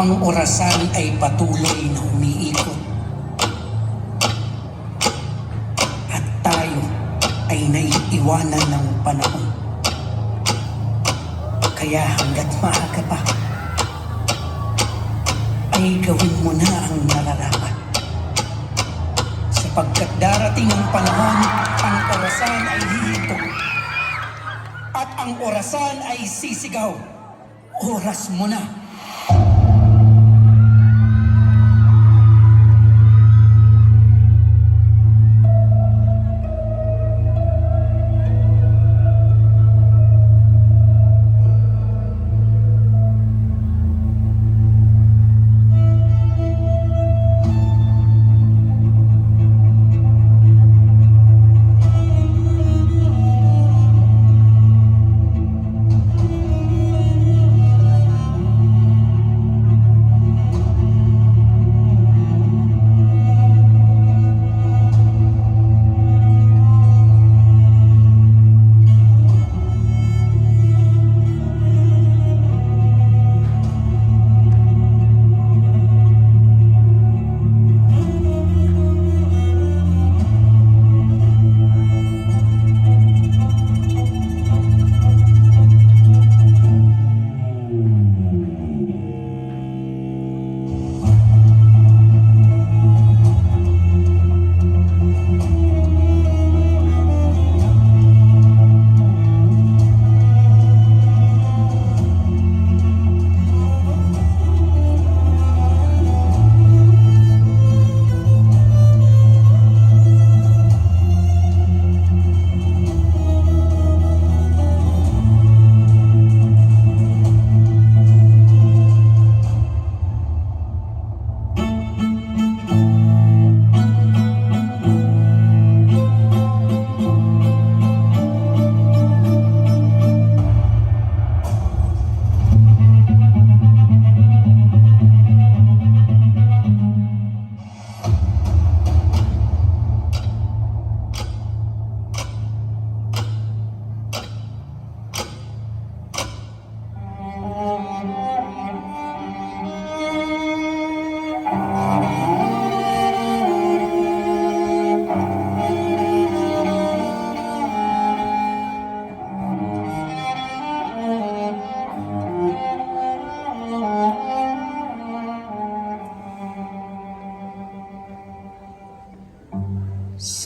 ang orasan ay patuloy na umiikot. At tayo ay naiiwanan ng panahon. Kaya hanggat maaga pa, ay gawin mo na ang nararapat. Sapagkat darating ang panahon, ang orasan ay hihinto. At ang orasan ay sisigaw. Oras mo na.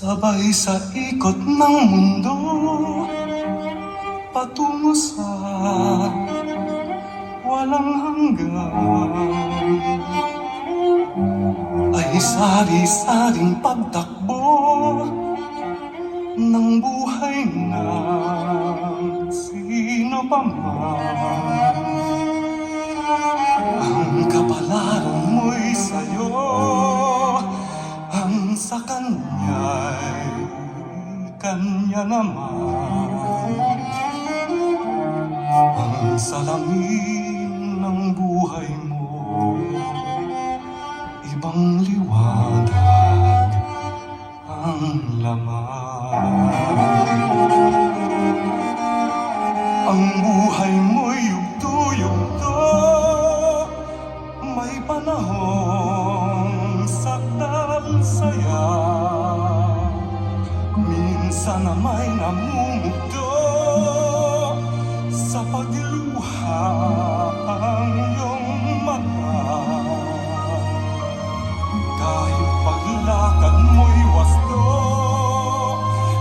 Sabay sa ikot ng mundo, patungo sa walang hanggan, ay sari-saring pagtakbo ng buhay ng sino pa man. Ang kapalaran mo'y sa'yo, ang sa kanya'y kanya naman. Ang salamin ng buhay mo, ibang liwanag ang laman. Ang buhay mo'y yugto-yugto, may panahong sakdal saya. Minsan na may namumugdo sa pagluha ang iyong mata. Kahit paglakad mo'y wasto,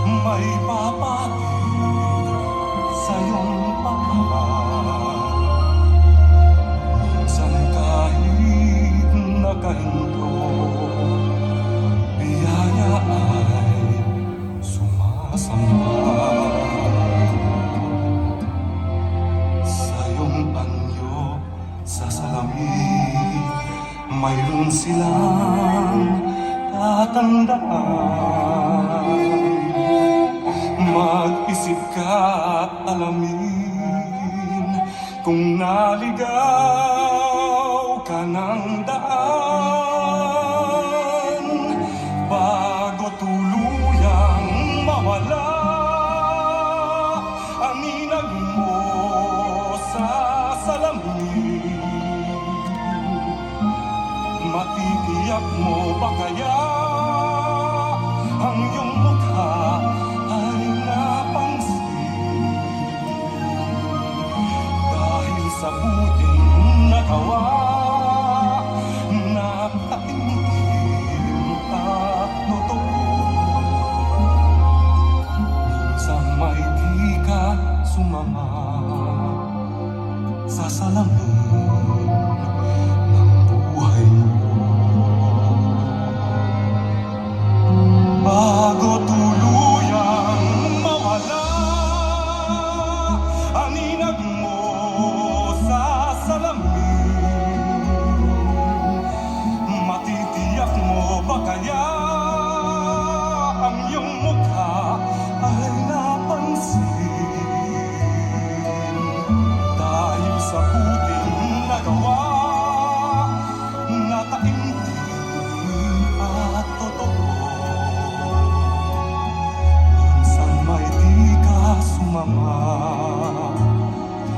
may papatid sa iyong paa. Minsan kahit nakahinto, biyaya ay sumasamba. Sa iyong anyo, sa salamin, mayroon silang tatandaan. Mag-isip ka at alamin kung naligaw ka ng daan, bago tuluyang mawala ang inag mo sa salamin. sumama sa salamin ng buhay mo. Bago tuluyang mawala ang inag mo sa salamin, matitiyak mo ba kaya ang iyong mukha ay napansin? Dahil sa buting nagawa na taimtim at totoo, minsan may di ka sumama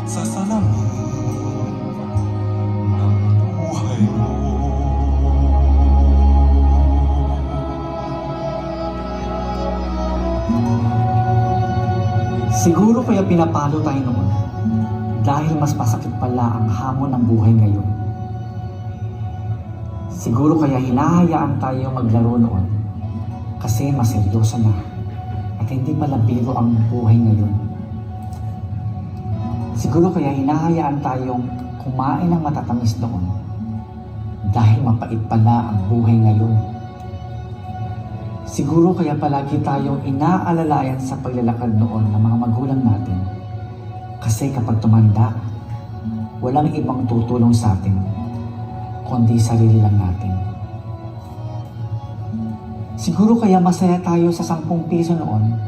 sa salamin ng buhay mo. Siguro kaya pinapalo tayo noon dahil mas masakit pala ang hamon ng buhay ngayon. Siguro kaya hinahayaan tayo maglaro noon kasi mas seryoso na at hindi pala biro ang buhay ngayon. Siguro kaya hinahayaan tayong kumain ng matatamis noon dahil mapait pala ang buhay ngayon. Siguro kaya palagi tayong inaalalayan sa paglalakad noon ng mga magulang natin. Kasi kapag tumanda, walang ibang tutulong sa atin, kundi sarili lang natin. Siguro kaya masaya tayo sa 10 piso noon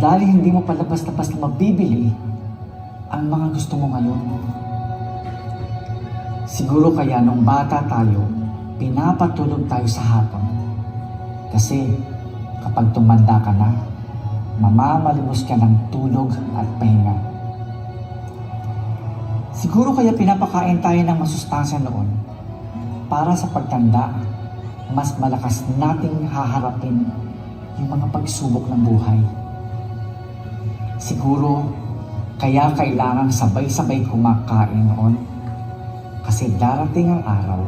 dahil hindi mo palabas na basta mabibili ang mga gusto mo ngayon. Siguro kaya nung bata tayo, pinapatulog tayo sa hapon. Kasi kapag tumanda ka na, mamamalimos ka ng tulog at pahinga. Siguro kaya pinapakain tayo ng masustansya noon para sa pagtanda, mas malakas nating haharapin yung mga pagsubok ng buhay. Siguro kaya kailangan sabay-sabay kumakain noon kasi darating ang araw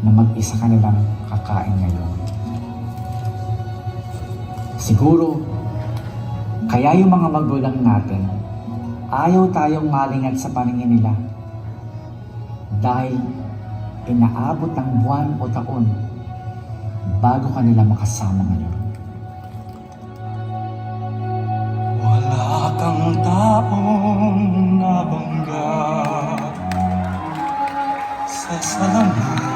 na mag-isa ka nilang kakain ngayon. Siguro, kaya yung mga magulang natin, ayaw tayong malingat sa paningin nila dahil inaabot ng buwan o taon bago ka nila makasama ngayon. Wala kang taong nabangga sa salamin